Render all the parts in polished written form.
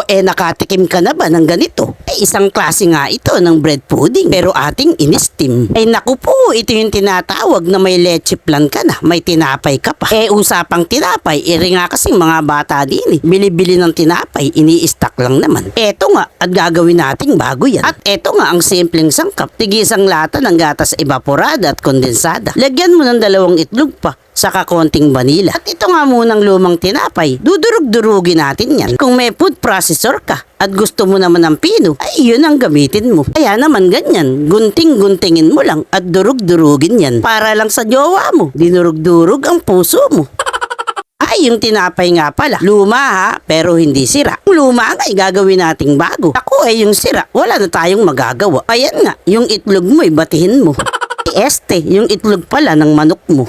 nakatikim ka na ba ng ganito? Isang klase nga ito ng bread pudding pero ating in-steam. Naku po, ito yung tinatawag na may leche flan ka na, may tinapay ka pa. Usapang tinapay, nga kasing mga bata din bili-bili ng tinapay, ini-stack lang naman. Eto nga, at gagawin nating bago yan. At eto nga ang simpleng sangkap, tigisang lata ng gatas evaporada at kondensada. Lagyan mo ng 2 itlog pa, saka konting vanilla. At ito nga munang lumang tinapay, dudurug-durugin natin yan. Kung may food processor ka at gusto mo naman ng pino, ay yun ang gamitin mo. Kaya naman ganyan, gunting-guntingin mo lang at durug-durugin yan. Para lang sa jowa mo, dinurug-durug ang puso mo. Yung tinapay nga pala, luma ha, pero hindi sira. Yung luma nga gagawin nating bago. Ako yung sira, wala na tayong magagawa. Ayan nga, yung itlog mo batihin mo. Yung itlog pala ng manok mo.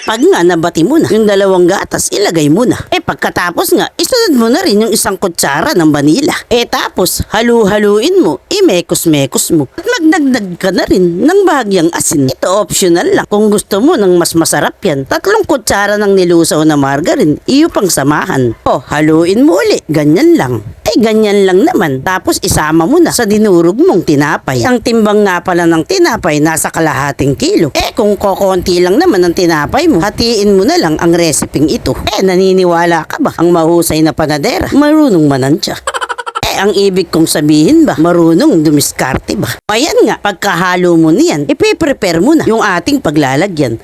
Pag nga nabati mo na, yung 2 gatas, ilagay mo na. Pagkatapos nga, isunod mo na rin yung 1 kutsara ng vanilla. Tapos, halu-haluin mo, imekos-mekos mo. At magdagdag ka na rin ng bahagyang asin. Ito optional lang. Kung gusto mo ng mas masarap yan, 3 kutsara ng nilusaw na margarine, iyo pang samahan. Haluin mo uli, ganyan lang. Ganyan lang naman. Tapos isama mo na sa dinurog mong tinapay. Ang timbang nga pala ng tinapay nasa kalahating kilo. Kung kokonti lang naman ang tinapay mo, hatiin mo na lang ang reseping ito. Naniniwala ka ba? Ang mahusay na panadera, marunong manansya. Ang ibig kong sabihin ba, marunong dumiskarte ba? Ayan nga, pagkahalo mo niyan, ipiprepare mo na yung ating paglalagyan.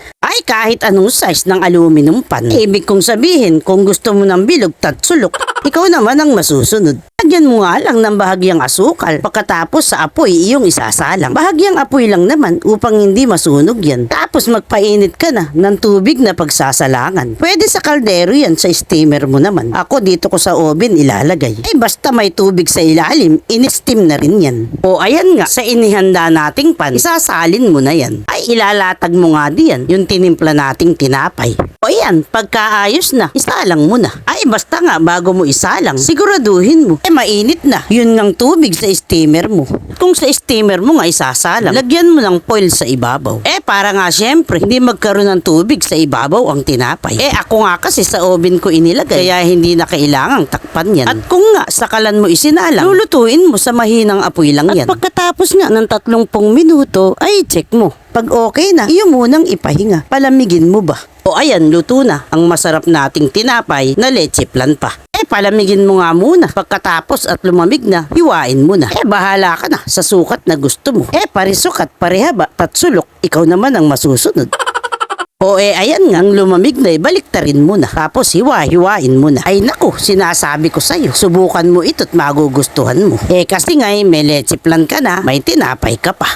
Kahit anong size ng aluminum pan. Ibig kong sabihin, kung gusto mo ng bilog tatsulok, ikaw naman ang masusunod. Lagyan mo nga lang ng bahagyang asukal. Pagkatapos sa apoy, iyong isasalang. Bahagyang apoy lang naman upang hindi masunog yan. Tapos magpainit ka na ng tubig na pagsasalangan. Pwede sa kaldero yan, sa steamer mo naman. Ako dito ko sa oven ilalagay. Basta may tubig sa ilalim, in-steam na rin yan. Ayan nga, sa inihanda nating pan, isasalin mo na yan. Ilalatag mo nga diyan yung tinimpla nating tinapay. Ayan, pagkaayos na, isalang mo na. Basta nga, bago mo isalang, siguraduhin mo, mainit na yun ngang tubig sa steamer mo. Kung sa steamer mo nga isasalang, lagyan mo ng foil sa ibabaw. Para nga syempre, hindi magkaroon ng tubig sa ibabaw ang tinapay. Ako nga kasi sa oven ko inilagay, kaya hindi na kailangang takpan yan. At kung nga sakalan mo isinalang, lulutuin mo sa mahinang apoy lang yan. At pagkatapos nga ng 30 minuto, check mo. Pag okay na, iyo munang ipahinga. Palamigin mo ba? Ayan, luto na ang masarap nating tinapay na leche flan pa. Palamigin mo nga muna. Pagkatapos at lumamig na, hiwain mo na. Bahala ka na sa sukat na gusto mo. Parisukat, parehaba, tatsulok, ikaw naman ang masusunod. Ayan nga, ang lumamig na baliktarin mo na. Tapos hiwa-hiwain mo na. Naku, sinasabi ko sa'yo, subukan mo ito't magugustuhan mo. Kasi nga may leche flan ka na, may tinapay ka pa.